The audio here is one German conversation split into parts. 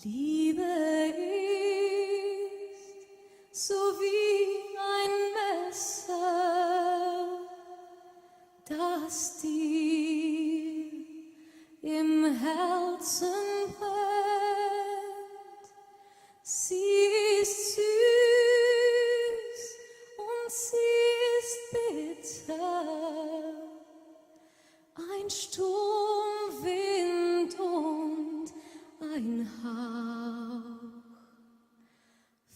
Liebe ist so wie ein Messer, das dir im Herzen brennt. Sie ist süß und sie ist bitter, ein Sturmwind und ein Hauch.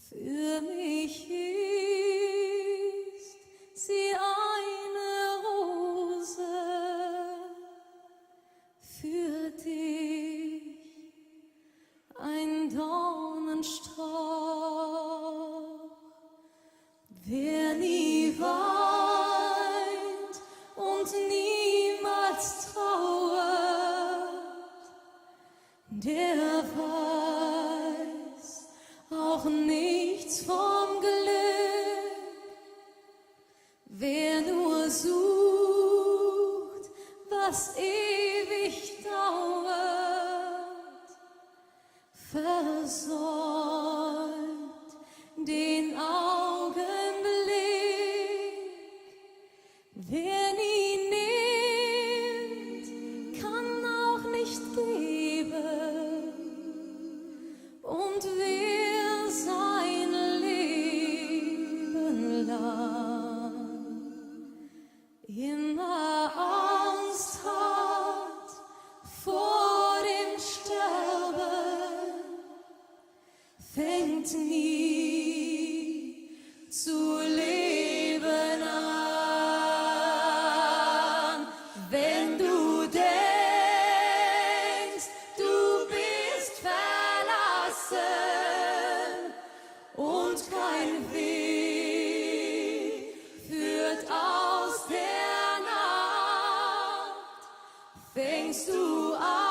Für mich ist sie eine Rose, für dich ein Dornenstrauch. Wer nie weint und niemals trauert, der weiß auch nichts vom Glück. Wer nur sucht, was ewig dauert, versäumt den Augenblick. Wer nie nimmt, kann auch nicht geben. Und wer sein Leben lang immer Angst hat vor dem Sterben, fängt nie zu leben an. Wenn du denkst, du bist verlassen und kein Weg führt aus der Nacht, fängst du an